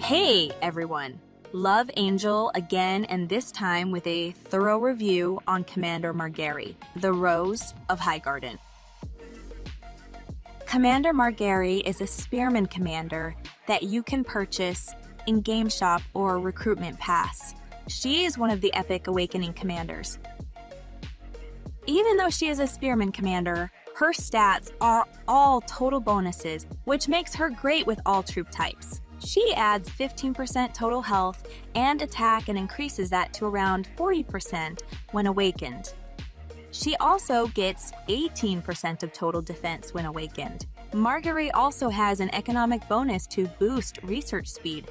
Hey everyone! Love Angel again, and this time with a thorough review on Commander Margaery, the Rose of Highgarden. Commander Margaery is a spearman commander that you can purchase in Game Shop or Recruitment Pass. She is one of the epic Awakening commanders. Even though she is a spearman commander, her stats are all total bonuses, which makes her great with all troop types. She adds 15% total health and attack and increases that to around 40% when awakened. She also gets 18% of total defense when awakened. Margaery also has an economic bonus to boost research speed.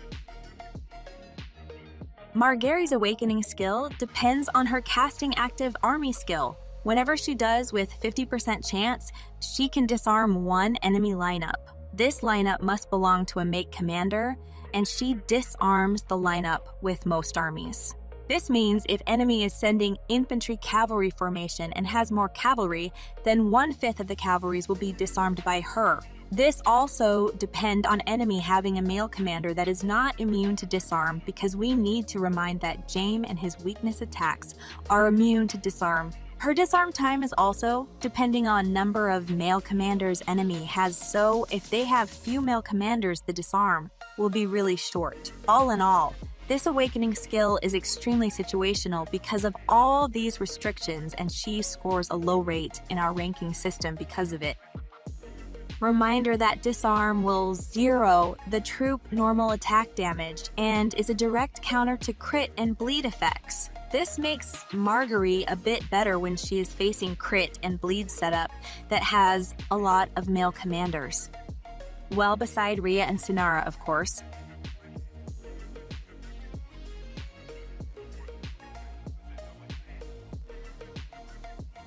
Margaery's awakening skill depends on her casting active army skill. Whenever she does with 50% chance, she can disarm one enemy lineup. This lineup must belong to a mate commander, and she disarms the lineup with most armies. This means if enemy is sending infantry cavalry formation and has more cavalry, then 1/5 of the cavalries will be disarmed by her. This also depends on enemy having a male commander that is not immune to disarm, because we need to remind that Jaime and his weakness attacks are immune to disarm. Her disarm time is also depending on number of male commanders enemy has, so if they have few male commanders, the disarm will be really short. All in all, this awakening skill is extremely situational because of all these restrictions, and she scores a low rate in our ranking system because of it. Reminder that disarm will zero the troop normal attack damage and is a direct counter to crit and bleed effects. This makes Margaery a bit better when she is facing crit and bleed setup that has a lot of male commanders. Well, beside Rhea and Synara, of course.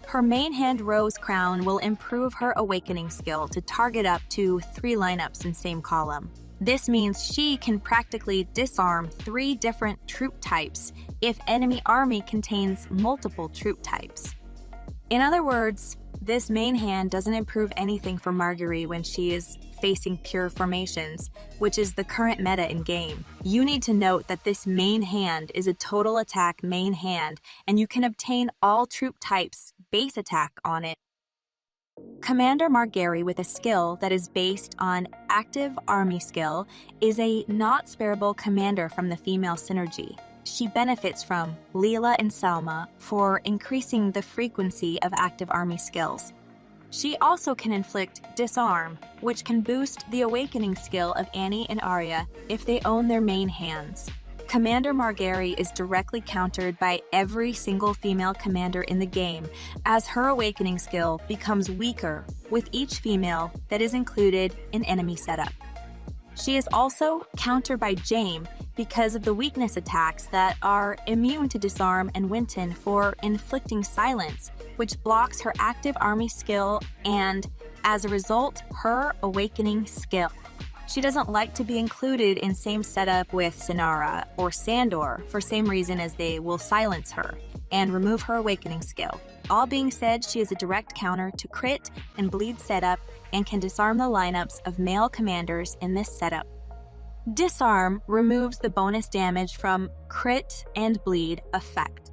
Her main hand Rose Crown will improve her awakening skill to target up to 3 lineups in same column. This means she can practically disarm 3 different troop types if enemy army contains multiple troop types. In other words, this main hand doesn't improve anything for Margaery when she is facing pure formations, which is the current meta in game. You need to note that this main hand is a total attack main hand, and you can obtain all troop types base attack on it. Commander Margaery, with a skill that is based on active army skill, is a not spareable commander from the female synergy. She benefits from Leela and Salma for increasing the frequency of active army skills. She also can inflict disarm, which can boost the awakening skill of Annie and Arya if they own their main hands. Commander Margaery is directly countered by every single female commander in the game, as her awakening skill becomes weaker with each female that is included in enemy setup. She is also countered by Jaime because of the weakness attacks that are immune to disarm, and Winton for inflicting silence, which blocks her active army skill and, as a result, her awakening skill. She doesn't like to be included in same setup with Synara or Sandor for same reason, as they will silence her and remove her awakening skill. All being said, she is a direct counter to crit and bleed setup and can disarm the lineups of male commanders in this setup. Disarm removes the bonus damage from crit and bleed effect.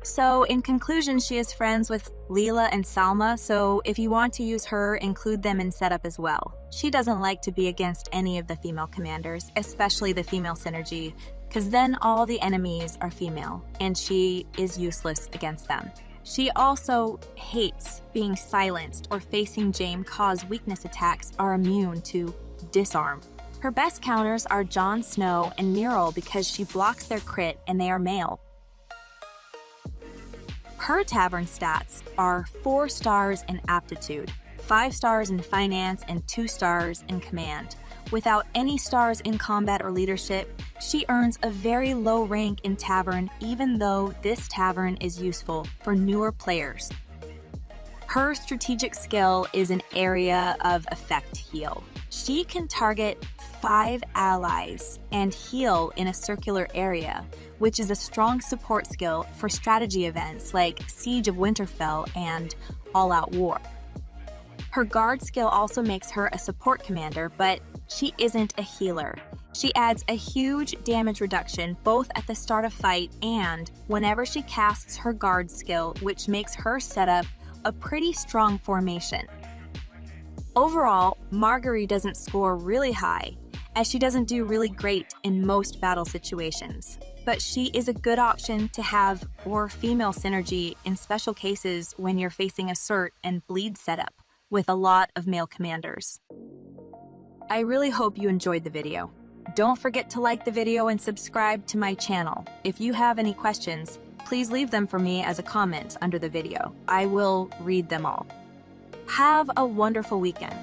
So in conclusion, she is friends with Leela and Salma, so if you want to use her, include them in setup as well. She doesn't like to be against any of the female commanders, especially the female synergy, because then all the enemies are female, and she is useless against them. She also hates being silenced or facing Jaime, cause weakness attacks are immune to disarm. Her best counters are Jon Snow and Muriel because she blocks their crit and they are male. Her Tavern stats are 4 stars in aptitude, 5 stars in finance, and 2 stars in command. Without any stars in combat or leadership, she earns a very low rank in Tavern, even though this Tavern is useful for newer players. Her strategic skill is an area of effect heal. She can target 5 allies and heal in a circular area, which is a strong support skill for strategy events like Siege of Winterfell and All Out War. Her guard skill also makes her a support commander, but she isn't a healer. She adds a huge damage reduction both at the start of fight and whenever she casts her guard skill, which makes her setup a pretty strong formation. Overall, Margaery doesn't score really high, as she doesn't do really great in most battle situations. But she is a good option to have or female synergy in special cases when you're facing a cert and bleed setup with a lot of male commanders. I really hope you enjoyed the video. Don't forget to like the video and subscribe to my channel. If you have any questions, please leave them for me as a comment under the video. I will read them all. Have a wonderful weekend.